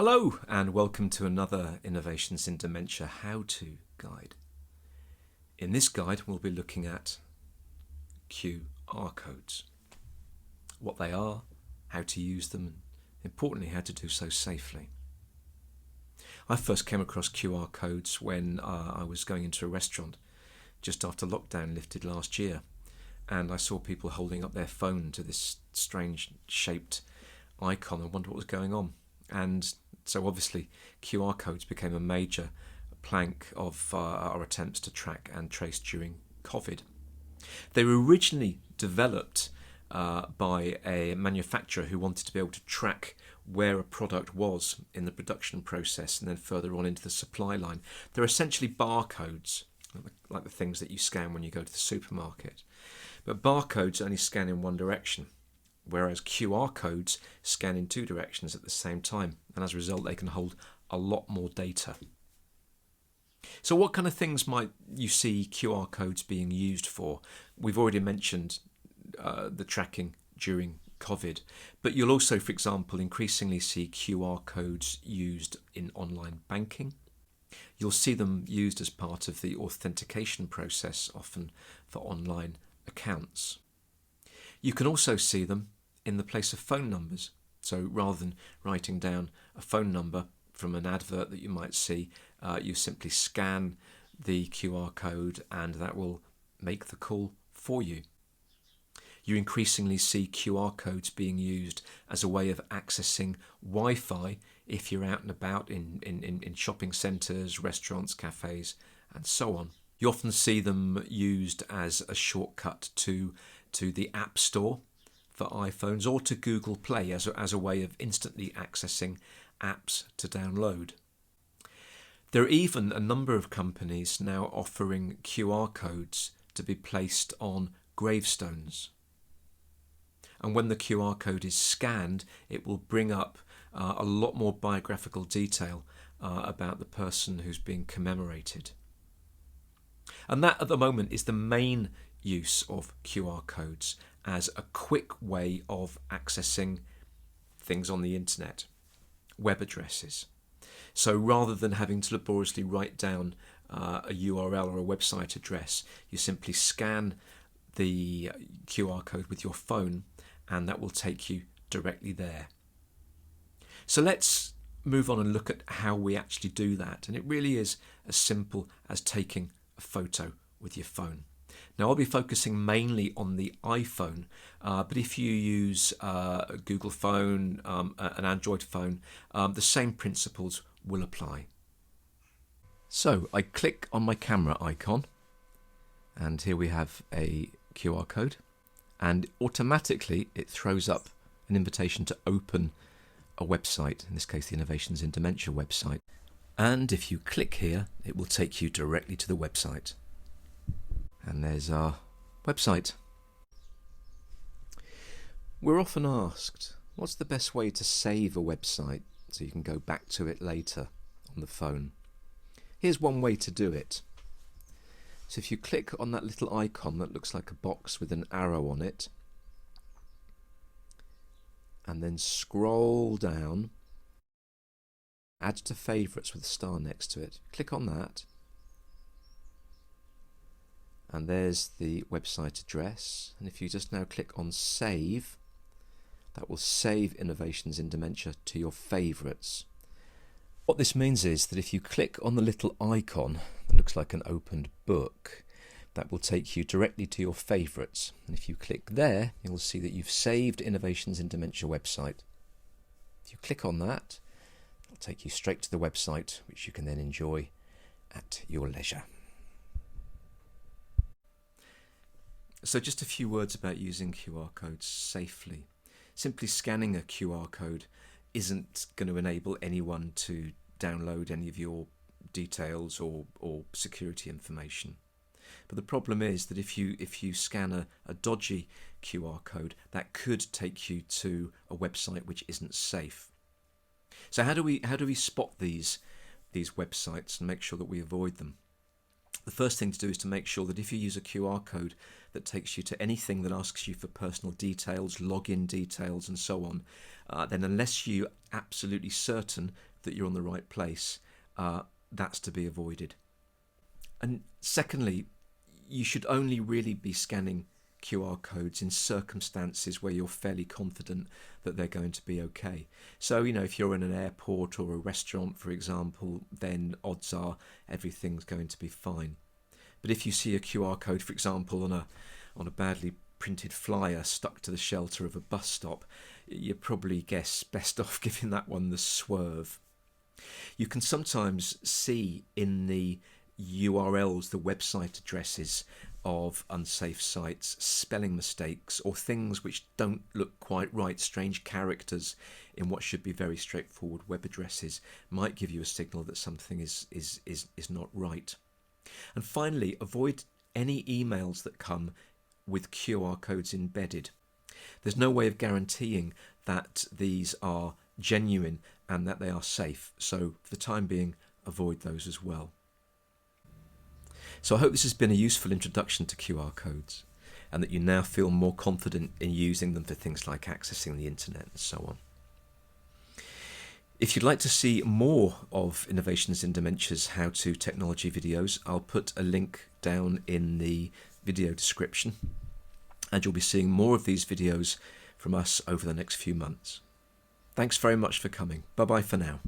Hello and welcome to another Innovations in Dementia how-to guide. In this guide we'll be looking at QR codes, what they are, how to use them, and importantly how to do so safely. I first came across QR codes when I was going into a restaurant just after lockdown lifted last year, and I saw people holding up their phone to this strange shaped icon and wondered what was going on. And so obviously QR codes became a major plank of our attempts to track and trace during COVID. They were originally developed by a manufacturer who wanted to be able to track where a product was in the production process and then further on into the supply line. They're essentially barcodes, like the things that you scan when you go to the supermarket. But barcodes only scan in one direction, whereas QR codes scan in two directions at the same time, and as a result they can hold a lot more data. So what kind of things might you see QR codes being used for? We've already mentioned the tracking during COVID, but you'll also, for example, increasingly see QR codes used in online banking. You'll see them used as part of the authentication process, often for online accounts. You can also see them in the place of phone numbers. So rather than writing down a phone number from an advert that you might see, you simply scan the QR code and that will make the call for you. You increasingly see QR codes being used as a way of accessing Wi-Fi if you're out and about in shopping centres, restaurants, cafes, and so on. You often see them used as a shortcut to the App Store for iPhones or to Google Play as a way of instantly accessing apps to download. There are even a number of companies now offering QR codes to be placed on gravestones. And when the QR code is scanned, it will bring up a lot more biographical detail about the person who's being commemorated. And that at the moment is the main use of QR codes as a quick way of accessing things on the internet, web addresses. So rather than having to laboriously write down a URL or a website address, you simply scan the QR code with your phone and that will take you directly there. So let's move on and look at how we actually do that. And it really is as simple as taking a photo with your phone. Now I'll be focusing mainly on the iPhone, but if you use a Google phone, an Android phone, the same principles will apply. So I click on my camera icon and here we have a QR code, and automatically it throws up an invitation to open a website, in this case the Innovations in Dementia website, and if you click here it will take you directly to the website. And there's our website. We're often asked, what's the best way to save a website so you can go back to it later on the phone? Here's one way to do it. So if you click on that little icon that looks like a box with an arrow on it, and then scroll down, add to favourites with a star next to it, click on that, and there's the website address. And if you just now click on save, that will save Innovations in Dementia to your favourites. What this means is that if you click on the little icon that looks like an opened book, that will take you directly to your favourites. And if you click there, you'll see that you've saved Innovations in Dementia website. If you click on that, it'll take you straight to the website, which you can then enjoy at your leisure. So just a few words about using QR codes safely. Simply scanning a QR code isn't going to enable anyone to download any of your details or security information. But the problem is that if you scan a dodgy QR code, that could take you to a website which isn't safe. So how do we spot these websites and make sure that we avoid them? The first thing to do is to make sure that if you use a QR code that takes you to anything that asks you for personal details, login details and so on, then unless you're absolutely certain that you're on the right place, that's to be avoided. And secondly, you should only really be scanning QR codes in circumstances where you're fairly confident that they're going to be okay. So, if you're in an airport or a restaurant, for example, then odds are everything's going to be fine. But if you see a QR code, for example, on a badly printed flyer stuck to the shelter of a bus stop, you probably guess best off giving that one the swerve. You can sometimes see in the URLs, the website addresses of unsafe sites, spelling mistakes or things which don't look quite right, strange characters in what should be very straightforward web addresses might give you a signal that something is not right. And finally, avoid any emails that come with QR codes embedded. There's no way of guaranteeing that these are genuine and that they are safe, so for the time being, avoid those as well. So I hope this has been a useful introduction to QR codes and that you now feel more confident in using them for things like accessing the internet and so on. If you'd like to see more of Innovations in Dementia's how-to technology videos, I'll put a link down in the video description, and you'll be seeing more of these videos from us over the next few months. Thanks very much for coming. Bye-bye for now.